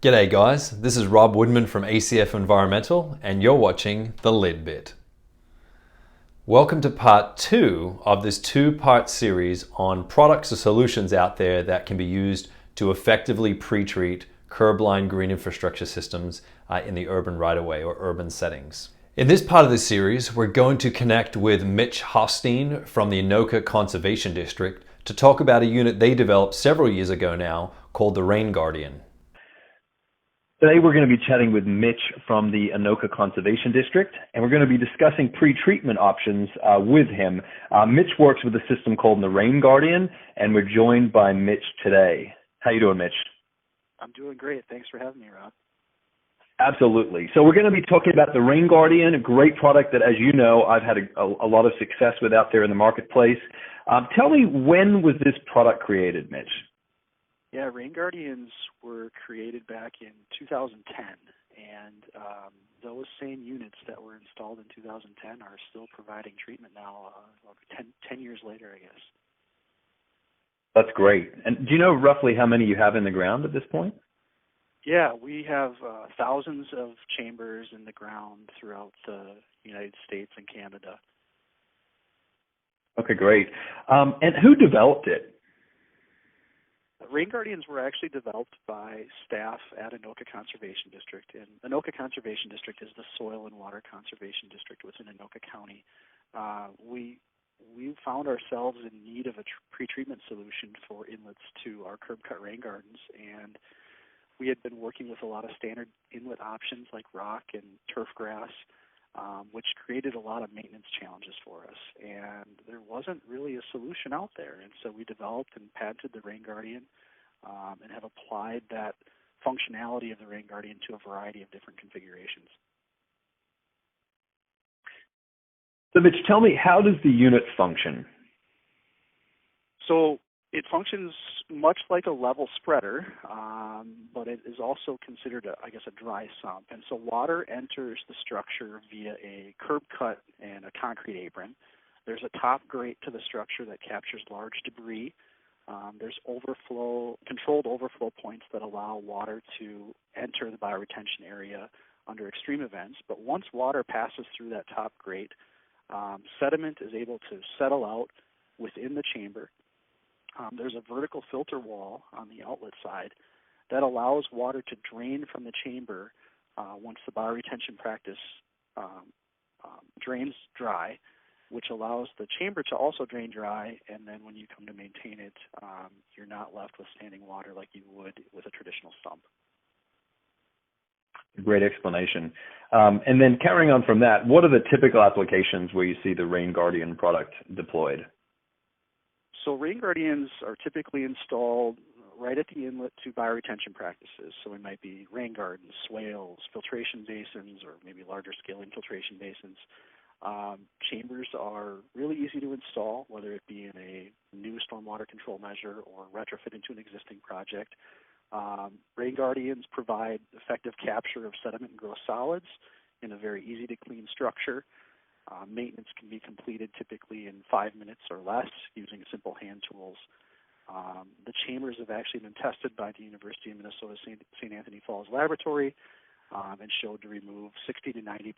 G'day guys, this is Rob Woodman from ACF Environmental and you're watching The Lid Bit. Welcome to part 2 of this 2-part series on products or solutions out there that can be used to effectively pre-treat curb-line green infrastructure systems in the urban right-of-way or urban settings. In this part of the series, we're going to connect with Mitch Haustein from the Anoka Conservation District to talk about a unit they developed several years ago now called the Rain Guardian. Today we're going to be chatting with Mitch from the Anoka Conservation District, and we're going to be discussing pre-treatment options with him. Mitch works with a system called the Rain Guardian, and we're joined by Mitch today. How you doing, Mitch? I'm doing great. Thanks for having me, Rob. Absolutely. So we're going to be talking about the Rain Guardian, a great product that, as you know, I've had a lot of success with out there in the marketplace. Tell me, when was this product created, Mitch? Yeah, Rain Guardians were created back in 2010, and those same units that were installed in 2010 are still providing treatment now, 10 years later, I guess. That's great. And do you know roughly how many you have in the ground at this point? Yeah, we have thousands of chambers in the ground throughout the United States and Canada. Okay, great. And who developed it? Rain Guardians were actually developed by staff at Anoka Conservation District, and Anoka Conservation District is the soil and water conservation district within Anoka County. We found ourselves in need of a pre-treatment solution for inlets to our curb cut rain gardens, and we had been working with a lot of standard inlet options like rock and turf grass, which created a lot of maintenance challenges for us. And there wasn't really a solution out there. And so we developed and patented the Rain Guardian and have applied that functionality of the Rain Guardian to a variety of different configurations. So Mitch, tell me, how does the unit function? So it functions much like a level spreader, but it is also considered, a dry sump. And so water enters the structure via a curb cut and a concrete apron. There's a top grate to the structure that captures large debris. There's controlled overflow points that allow water to enter the bioretention area under extreme events. But once water passes through that top grate, sediment is able to settle out within the chamber. There's a vertical filter wall on the outlet side that allows water to drain from the chamber once the bioretention practice drains dry, which allows the chamber to also drain dry, and then when you come to maintain it, you're not left with standing water like you would with a traditional sump. Great explanation. And then carrying on from that, what are the typical applications where you see the Rain Guardian product deployed? So Rain Guardians are typically installed right at the inlet to bioretention practices. So it might be rain gardens, swales, filtration basins, or maybe larger scale infiltration basins. Chambers are really easy to install, whether it be in a new stormwater control measure or retrofit into an existing project. Rain Guardians provide effective capture of sediment and gross solids in a very easy to clean structure. Maintenance can be completed typically in 5 minutes or less using simple hand tools. The chambers have actually been tested by the University of Minnesota St. Anthony Falls Laboratory and showed to remove 60 to 90%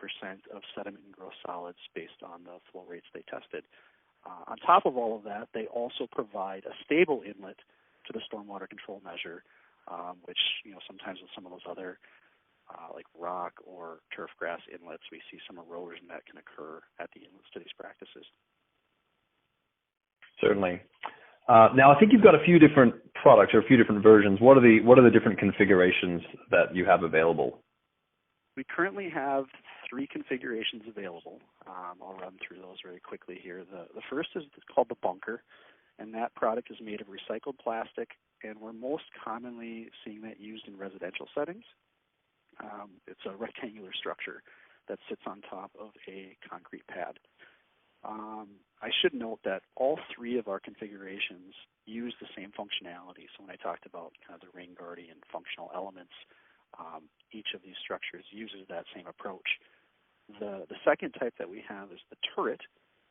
of sediment and gross solids based on the flow rates they tested. On top of all of that, they also provide a stable inlet to the stormwater control measure, which sometimes with some of those other like rock or turf grass inlets, we see some erosion that can occur at the inlets to these practices. Certainly. Now, I think you've got a few different products or a few different versions. What are the different configurations that you have available? We currently have 3 configurations available. I'll run through those very quickly here. The first is called the bunker, and that product is made of recycled plastic, and we're most commonly seeing that used in residential settings. It's a rectangular structure that sits on top of a concrete pad. I should note that all 3 of our configurations use the same functionality. So when I talked about kind of the Rain Guardian functional elements, each of these structures uses that same approach. The second type that we have is the turret.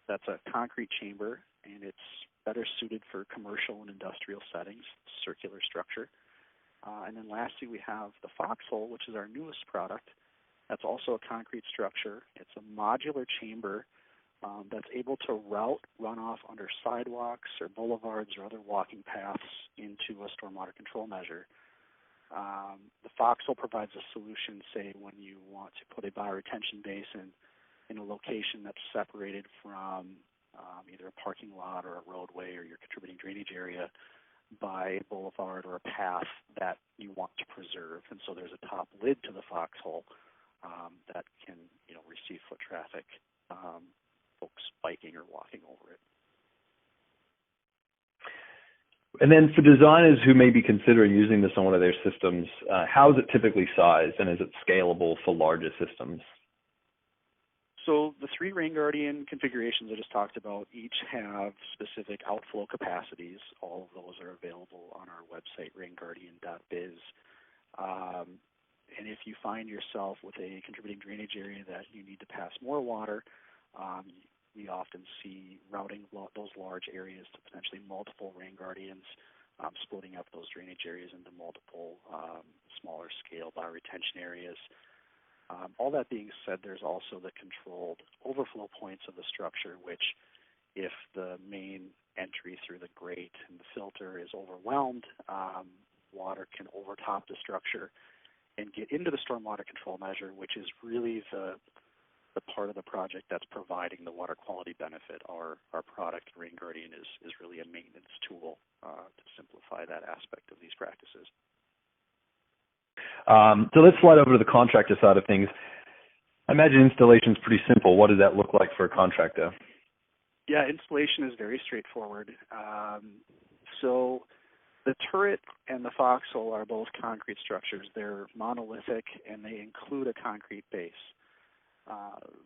That's a concrete chamber, and it's better suited for commercial and industrial settings, circular structure. And then lastly, we have the foxhole, which is our newest product. That's also a concrete structure. It's a modular chamber that's able to route runoff under sidewalks or boulevards or other walking paths into a stormwater control measure. The foxhole provides a solution, say, when you want to put a bioretention basin in a location that's separated from either a parking lot or a roadway or your contributing drainage area by a boulevard or a path that you want to preserve. And so there's a top lid to the foxhole that can, receive foot traffic, folks biking or walking over it. And then for designers who may be considering using this on one of their systems, how is it typically sized, and is it scalable for larger systems? So the three Rain Guardian configurations I just talked about each have specific outflow capacities. All of those are available on our website, rainguardian.biz. And if you find yourself with a contributing drainage area that you need to pass more water, we often see routing those large areas to potentially multiple Rain Guardians, splitting up those drainage areas into multiple smaller scale bioretention areas. All that being said, there's also the controlled overflow points of the structure, which if the main entry through the grate and the filter is overwhelmed, water can overtop the structure and get into the stormwater control measure, which is really the part of the project that's providing the water quality benefit. Our product, Rain Guardian, is really a maintenance tool to simplify that aspect of these practices. So let's slide over to the contractor side of things. I imagine installation is pretty simple. What does that look like for a contractor? Yeah, installation is very straightforward. So the turret and the foxhole are both concrete structures. They're monolithic, and they include a concrete base.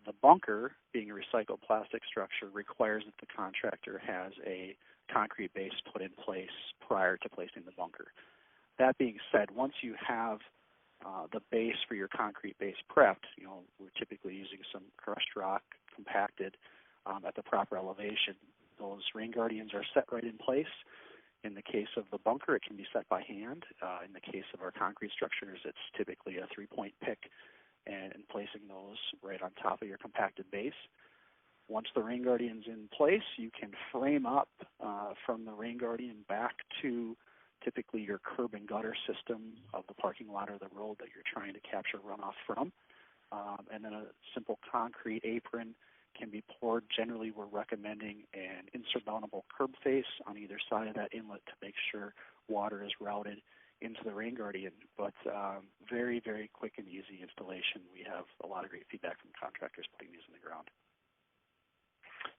The bunker, being a recycled plastic structure, requires that the contractor has a concrete base put in place prior to placing the bunker. That being said, once you have the base for your concrete base prepped, we're typically using some crushed rock compacted at the proper elevation. Those Rain Guardians are set right in place. In the case of the bunker, it can be set by hand. In the case of our concrete structures, it's typically a 3-point pick and placing those right on top of your compacted base. Once the Rain Guardian's in place, you can frame up from the Rain Guardian back to typically your curb and gutter system of the parking lot or the road that you're trying to capture runoff from. And then a simple concrete apron can be poured. Generally, we're recommending an insurmountable curb face on either side of that inlet to make sure water is routed into the Rain Guardian. But very, very quick and easy installation. We have a lot of great feedback from contractors putting these in the ground.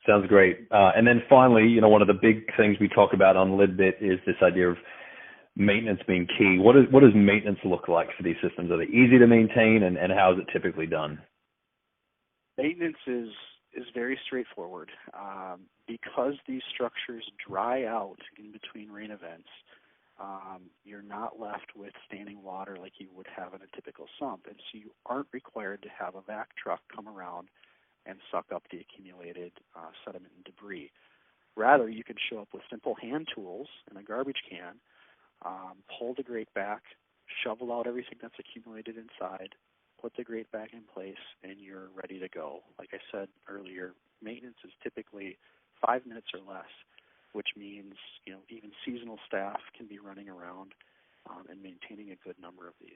Sounds great. And then finally, one of the big things we talk about on LidBit is this idea of maintenance being key. What does maintenance look like for these systems? Are they easy to maintain, and how is it typically done? Maintenance is very straightforward. Because these structures dry out in between rain events, you're not left with standing water like you would have in a typical sump, and so you aren't required to have a vac truck come around and suck up the accumulated sediment and debris. Rather, you can show up with simple hand tools and a garbage can, pull the grate back, shovel out everything that's accumulated inside, put the grate back in place, and you're ready to go. Like I said earlier, maintenance is typically 5 minutes or less, which means even seasonal staff can be running around and maintaining a good number of these.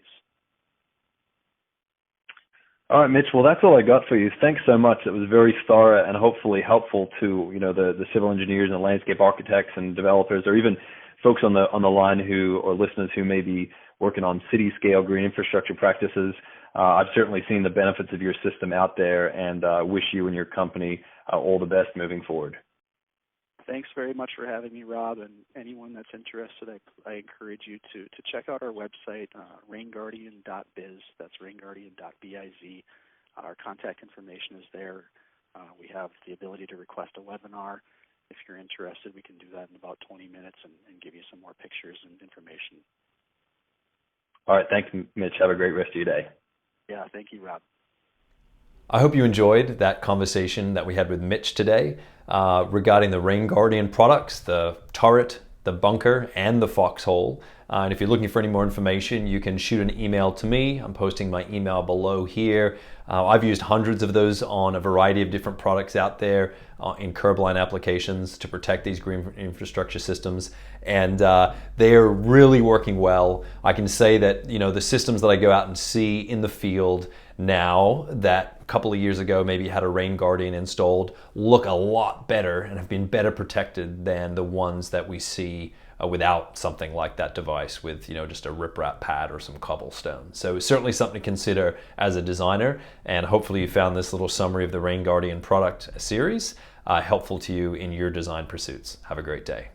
All right, Mitch. Well, that's all I got for you. Thanks so much. It was very thorough and hopefully helpful to the civil engineers and landscape architects and developers, or even folks on the line or listeners who may be working on city scale green infrastructure practices. I've certainly seen the benefits of your system out there, and wish you and your company all the best moving forward. Thanks very much for having me, Rob, and anyone that's interested, I encourage you to check out our website, rainguardian.biz. That's rainguardian.biz. Our contact information is there. We have the ability to request a webinar. If you're interested, we can do that in about 20 minutes and give you some more pictures and information. All right. Thanks, Mitch. Have a great rest of your day. Yeah, thank you, Rob. I hope you enjoyed that conversation that we had with Mitch today regarding the Rain Guardian products, the turret, the bunker, and the foxhole. And if you're looking for any more information, you can shoot an email to me. I'm posting my email below here. I've used hundreds of those on a variety of different products out there in curbline applications to protect these green infrastructure systems, and they are really working well. I can say that the systems that I go out and see in the field now that a couple of years ago maybe had a Rain Guardian installed look a lot better and have been better protected than the ones that we see without something like that device with just a riprap pad or some cobblestone. So it's certainly something to consider as a designer, and hopefully you found this little summary of the Rain Guardian product series helpful to you in your design pursuits. Have a great day.